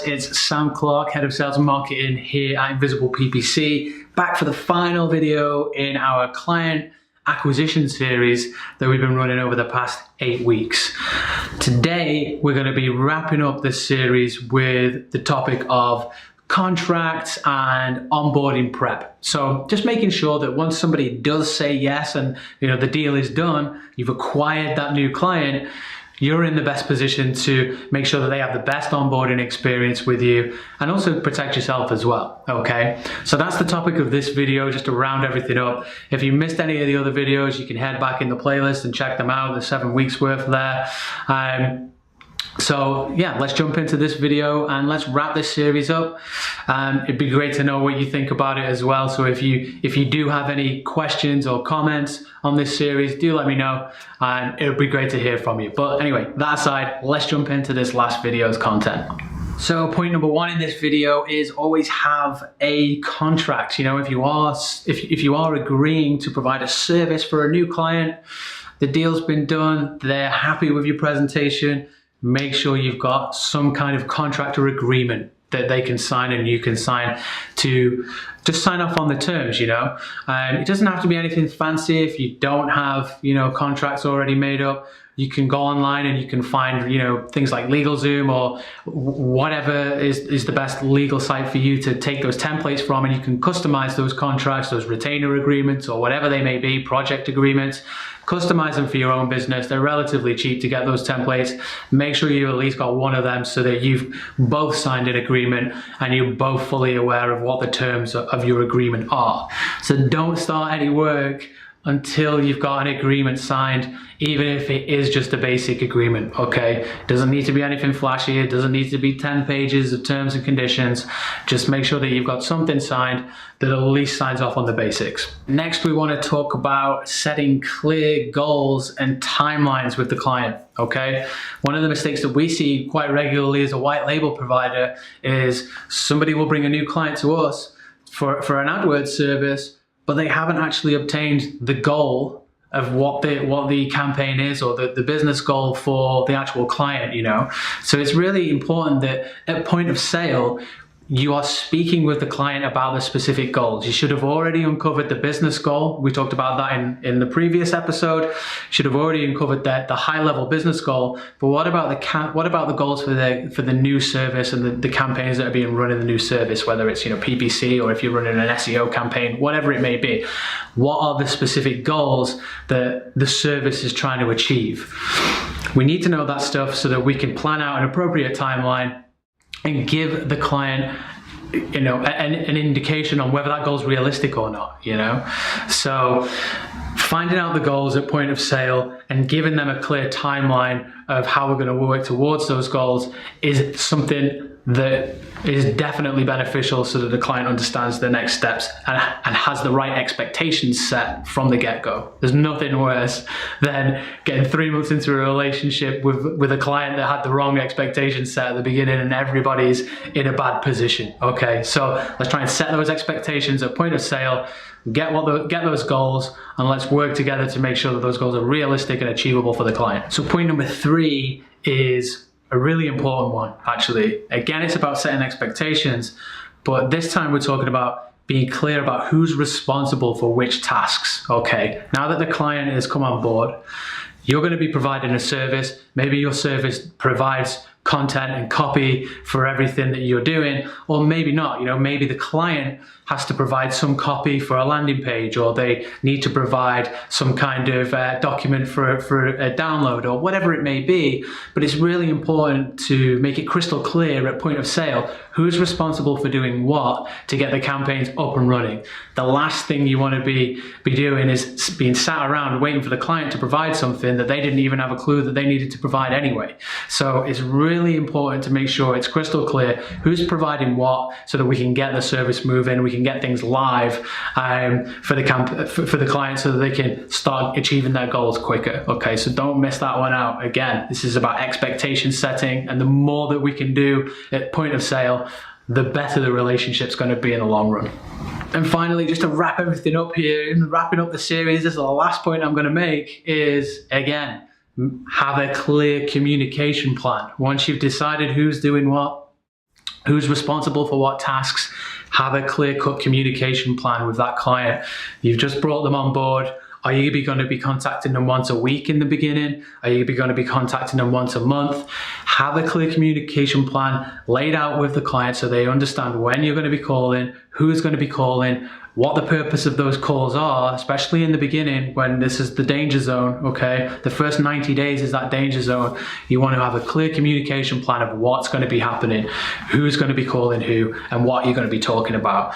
guys, it's Sam Clark, Head of Sales and Marketing here at InvisiblePPC, back for the final video in our client acquisition series that we've been running over the past 8 weeks. Today, we're going to be wrapping up this series with the topic of contracts and onboarding prep. So just making sure that once somebody does say yes and the deal is done, you've acquired that new client, you're in the best position to make sure that they have the best onboarding experience with you and also protect yourself as well, okay? So that's the topic of this video, just to round everything up. If you missed any of the other videos, you can head back in the playlist and check them out. There's 7 weeks worth there. So yeah, let's jump into this video and let's wrap this series up. It'd be great to know what you think about it as well. So if you do have any questions or comments on this series, do let me know, and it would be great to hear from you. But anyway, that aside, let's jump into this last video's content. So point number 1 in this video is always have a contract. If you are agreeing to provide a service for a new client, the deal's been done, they're happy with your presentation, make sure you've got some kind of contract or agreement that they can sign and you can sign to just sign off on the terms, It doesn't have to be anything fancy. If you don't have, contracts already made up, you can go online and you can find, things like LegalZoom or whatever is the best legal site for you to take those templates from, and you can customize those contracts, those retainer agreements or whatever they may be, project agreements. Customize them for your own business. They're relatively cheap to get those templates. Make sure you at least got one of them so that you've both signed an agreement and you're both fully aware of what the terms of your agreement are. So don't start any work until you've got an agreement signed, even if it is just a basic agreement, okay? It doesn't need to be anything flashy. It doesn't need to be 10 pages of terms and conditions. Just make sure that you've got something signed that at least signs off on the basics. Next, we want to talk about setting clear goals and timelines with the client, okay? One of the mistakes that we see quite regularly as a white label provider is somebody will bring a new client to us for an AdWords service, but they haven't actually obtained the goal of what the campaign is, or the business goal for the actual client, So it's really important that at point of sale, you are speaking with the client about the specific goals. You should have already uncovered the business goal. We talked about that in the previous episode. You should have already uncovered the high-level business goal. But what about the goals for the new service and the campaigns that are being run in the new service, whether it's PPC or if you're running an SEO campaign, whatever it may be. What are the specific goals that the service is trying to achieve? We need to know that stuff so that we can plan out an appropriate timeline and give the client an indication on whether that goal is realistic or not, So finding out the goals at point of sale and giving them a clear timeline of how we're going to work towards those goals is something that is definitely beneficial, so that the client understands the next steps and has the right expectations set from the get-go. There's nothing worse than getting 3 months into a relationship with a client that had the wrong expectations set at the beginning and everybody's in a bad position, okay? So let's try and set those expectations at point of sale, get those goals, and let's work together to make sure that those goals are realistic and achievable for the client. So point number 3 is a really important one, actually. Again, it's about setting expectations, but this time we're talking about being clear about who's responsible for which tasks, okay? Now that the client has come on board, you're going to be providing a service. Maybe your service provides content and copy for everything that you're doing, or maybe not. Maybe the client has to provide some copy for a landing page, or they need to provide some kind of document for a download, or whatever it may be. But it's really important to make it crystal clear at point of sale who's responsible for doing what to get the campaigns up and running. The last thing you want to be doing is being sat around waiting for the client to provide something that they didn't even have a clue that they needed to provide anyway. So it's really important to make sure it's crystal clear who's providing what, so that we can get the service moving, we can get things live for the client, so that they can start achieving their goals quicker. Okay, so don't miss that one out. Again, this is about expectation setting, and the more that we can do at point of sale, the better the relationship's going to be in the long run. And finally, just to wrap everything up here, wrapping up the series, this is the last point I'm going to make is, again, have a clear communication plan. Once you've decided who's doing what, who's responsible for what tasks. Have a clear-cut communication plan with that client. You've just brought them on board. Are you going to be contacting them once a week in the beginning? Are you going to be contacting them once a month? Have a clear communication plan laid out with the client so they understand when you're going to be calling, who's going to be calling, what the purpose of those calls are, especially in the beginning when this is the danger zone, okay? The first 90 days is that danger zone. You want to have a clear communication plan of what's going to be happening, who's going to be calling who, and what you're going to be talking about.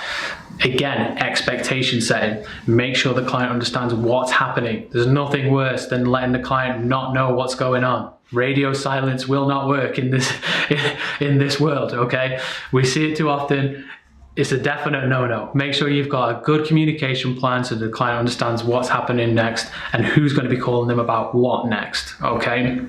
Again, expectation setting. Make sure the client understands what's happening. There's nothing worse than letting the client not know what's going on. Radio silence will not work in this world, okay? We see it too often. It's a definite no-no. Make sure you've got a good communication plan so the client understands what's happening next and who's going to be calling them about what next, okay?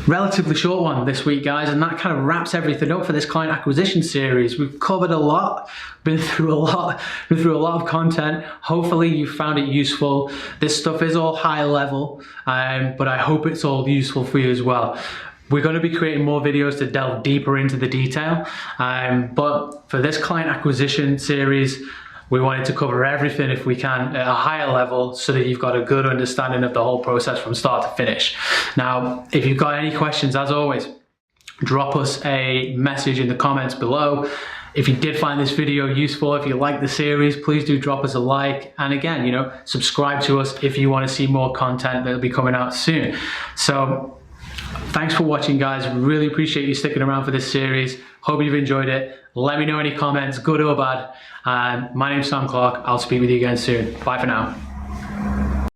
Relatively short one this week, guys, and that kind of wraps everything up for this client acquisition series. We've covered a lot, been through a lot of content. Hopefully you found it useful. This stuff is all high level, but I hope it's all useful for you as well. We're going to be creating more videos to delve deeper into the detail, but for this client acquisition series, we wanted to cover everything if we can at a higher level so that you've got a good understanding of the whole process from start to finish. Now, if you've got any questions, as always, drop us a message in the comments below. If you did find this video useful, if you like the series, please do drop us a like. And again, you know, subscribe to us if you want to see more content that'll be coming out soon. So thanks for watching, guys. Really appreciate you sticking around for this series. Hope you've enjoyed it. Let me know any comments, good or bad. My name's Sam Clark. I'll speak with you again soon. Bye for now.